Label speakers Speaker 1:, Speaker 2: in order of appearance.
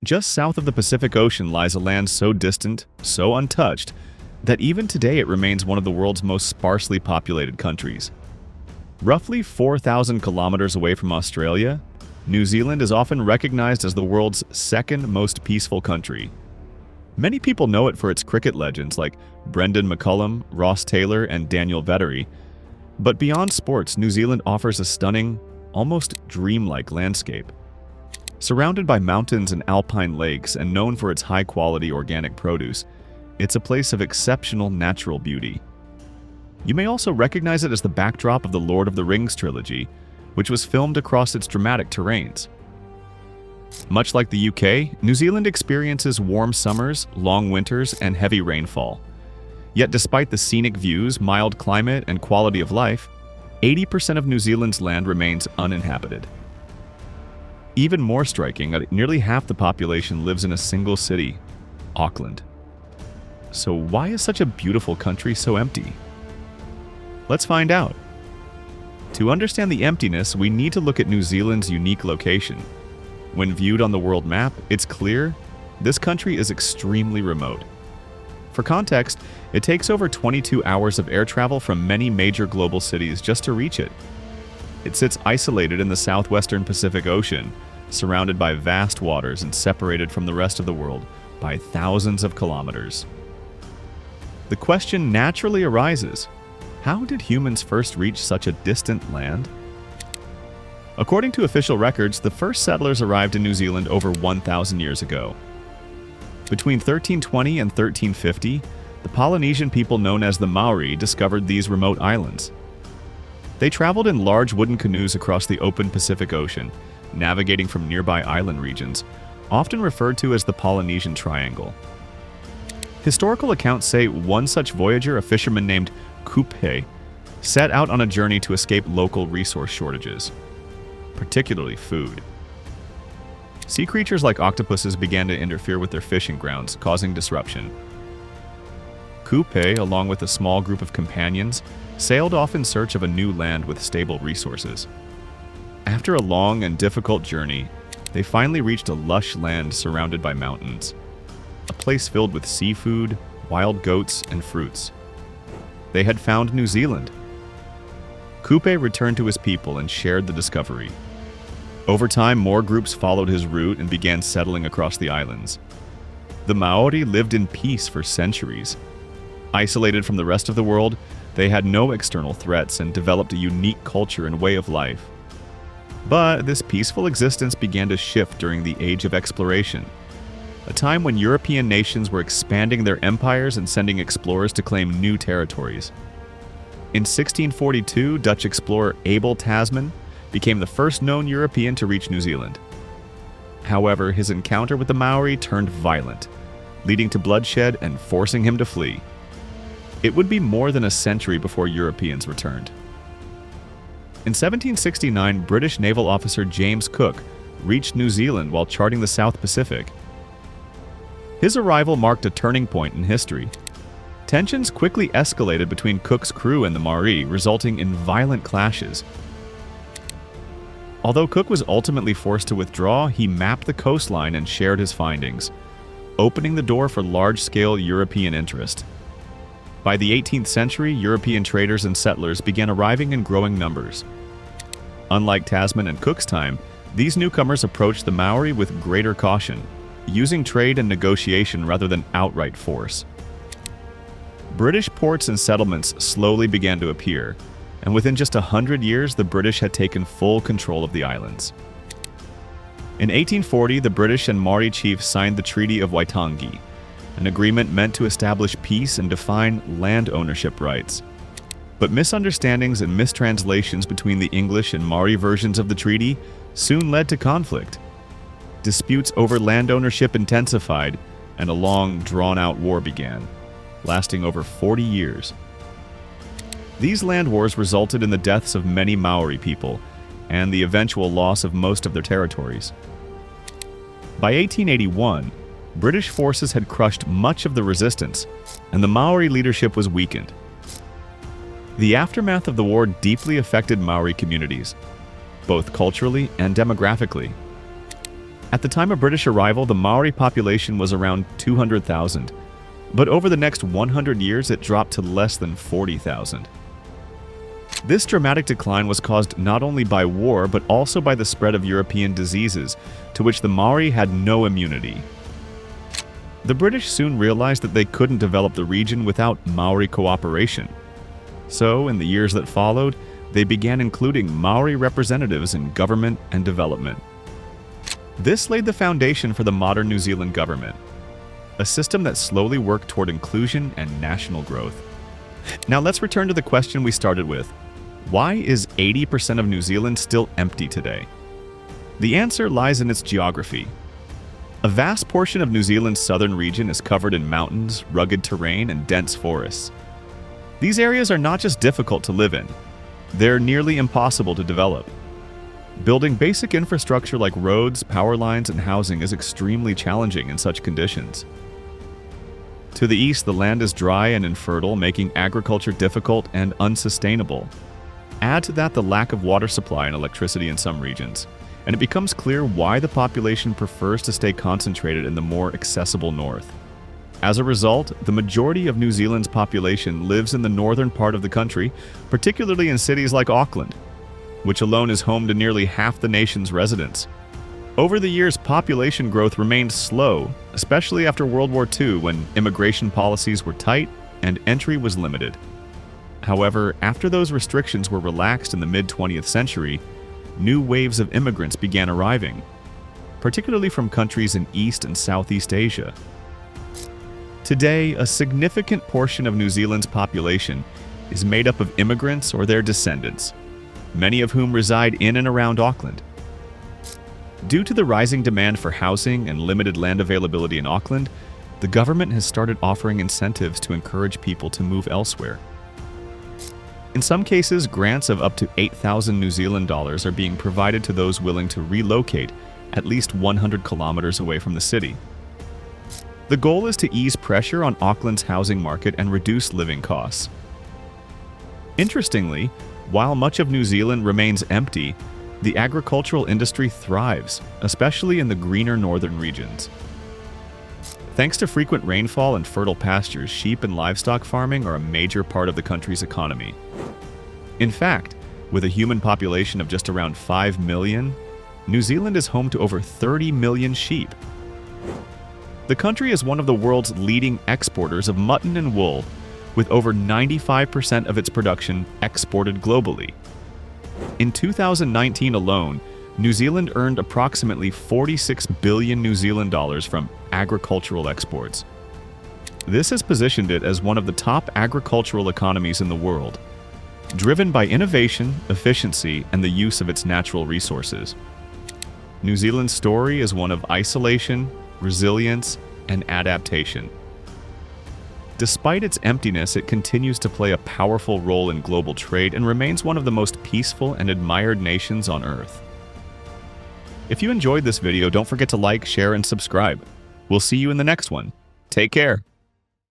Speaker 1: Just south of the Pacific Ocean lies a land so distant, so untouched, that even today it remains one of the world's most sparsely populated countries. Roughly 4,000 kilometers away from Australia, New Zealand is often recognized as the world's second most peaceful country. Many people know it for its cricket legends like Brendan McCullum, Ross Taylor, and Daniel Vettori. But beyond sports, New Zealand offers a stunning, almost dreamlike landscape. Surrounded by mountains and alpine lakes and known for its high-quality organic produce, it's a place of exceptional natural beauty. You may also recognize it as the backdrop of the Lord of the Rings trilogy, which was filmed across its dramatic terrains. Much like the UK, New Zealand experiences warm summers, long winters, and heavy rainfall. Yet despite the scenic views, mild climate, and quality of life, 80% of New Zealand's land remains uninhabited. Even more striking, nearly half the population lives in a single city, Auckland. So why is such a beautiful country so empty? Let's find out. To understand the emptiness, we need to look at New Zealand's unique location. When viewed on the world map, it's clear this country is extremely remote. For context, it takes over 22 hours of air travel from many major global cities just to reach it. It sits isolated in the southwestern Pacific Ocean, surrounded by vast waters and separated from the rest of the world by thousands of kilometers. The question naturally arises, how did humans first reach such a distant land? According to official records, the first settlers arrived in New Zealand over 1,000 years ago. Between 1320 and 1350, the Polynesian people known as the Māori discovered these remote islands. They traveled in large wooden canoes across the open Pacific Ocean, navigating from nearby island regions, often referred to as the Polynesian Triangle. Historical accounts say one such voyager, a fisherman named Kupe, set out on a journey to escape local resource shortages, particularly food. Sea creatures like octopuses began to interfere with their fishing grounds, causing disruption. Kupe, along with a small group of companions, sailed off in search of a new land with stable resources. After a long and difficult journey, they finally reached a lush land surrounded by mountains, a place filled with seafood, wild goats, and fruits. They had found New Zealand. Kupe returned to his people and shared the discovery. Over time, more groups followed his route and began settling across the islands. The Māori lived in peace for centuries. Isolated from the rest of the world, they had no external threats and developed a unique culture and way of life. But this peaceful existence began to shift during the Age of Exploration, a time when European nations were expanding their empires and sending explorers to claim new territories. In 1642, Dutch explorer Abel Tasman became the first known European to reach New Zealand. However, his encounter with the Maori turned violent, leading to bloodshed and forcing him to flee. It would be more than a century before Europeans returned. In 1769, British naval officer James Cook reached New Zealand while charting the South Pacific. His arrival marked a turning point in history. Tensions quickly escalated between Cook's crew and the Maori, resulting in violent clashes. Although Cook was ultimately forced to withdraw, he mapped the coastline and shared his findings, opening the door for large-scale European interest. By the 18th century, European traders and settlers began arriving in growing numbers. Unlike Tasman and Cook's time, these newcomers approached the Maori with greater caution, using trade and negotiation rather than outright force. British ports and settlements slowly began to appear, and within just 100 years, the British had taken full control of the islands. In 1840, the British and Māori chiefs signed the Treaty of Waitangi, an agreement meant to establish peace and define land ownership rights. But misunderstandings and mistranslations between the English and Māori versions of the treaty soon led to conflict. Disputes over land ownership intensified, and a long, drawn-out war began, lasting over 40 years. These land wars resulted in the deaths of many Maori people and the eventual loss of most of their territories. By 1881, British forces had crushed much of the resistance, and the Maori leadership was weakened. The aftermath of the war deeply affected Maori communities, both culturally and demographically. At the time of British arrival, the Maori population was around 200,000, but over the next 100 years it dropped to less than 40,000. This dramatic decline was caused not only by war, but also by the spread of European diseases, to which the Maori had no immunity. The British soon realized that they couldn't develop the region without Maori cooperation. So, in the years that followed, they began including Maori representatives in government and development. This laid the foundation for the modern New Zealand government, a system that slowly worked toward inclusion and national growth. Now let's return to the question we started with. Why is 80% of New Zealand still empty today? The answer lies in its geography. A vast portion of New Zealand's southern region is covered in mountains, rugged terrain, and dense forests. These areas are not just difficult to live in, they're nearly impossible to develop. Building basic infrastructure like roads, power lines, and housing is extremely challenging in such conditions. To the east, the land is dry and infertile, making agriculture difficult and unsustainable. Add to that the lack of water supply and electricity in some regions, and it becomes clear why the population prefers to stay concentrated in the more accessible north. As a result, the majority of New Zealand's population lives in the northern part of the country, particularly in cities like Auckland, which alone is home to nearly half the nation's residents. Over the years, population growth remained slow, especially after World War II when immigration policies were tight and entry was limited. However, after those restrictions were relaxed in the mid-20th century, new waves of immigrants began arriving, particularly from countries in East and Southeast Asia. Today, a significant portion of New Zealand's population is made up of immigrants or their descendants, many of whom reside in and around Auckland. Due to the rising demand for housing and limited land availability in Auckland, the government has started offering incentives to encourage people to move elsewhere. In some cases, grants of up to 8,000 New Zealand dollars are being provided to those willing to relocate at least 100 kilometers away from the city. The goal is to ease pressure on Auckland's housing market and reduce living costs. Interestingly, while much of New Zealand remains empty, the agricultural industry thrives, especially in the greener northern regions. Thanks to frequent rainfall and fertile pastures, sheep and livestock farming are a major part of the country's economy. In fact, with a human population of just around 5 million, New Zealand is home to over 30 million sheep. The country is one of the world's leading exporters of mutton and wool, with over 95% of its production exported globally. In 2019 alone, New Zealand earned approximately 46 billion New Zealand dollars from agricultural exports. This has positioned it as one of the top agricultural economies in the world, driven by innovation, efficiency, and the use of its natural resources. New Zealand's story is one of isolation, resilience, and adaptation. Despite its emptiness, it continues to play a powerful role in global trade and remains one of the most peaceful and admired nations on Earth. If you enjoyed this video, don't forget to like, share, and subscribe. We'll see you in the next one. Take care.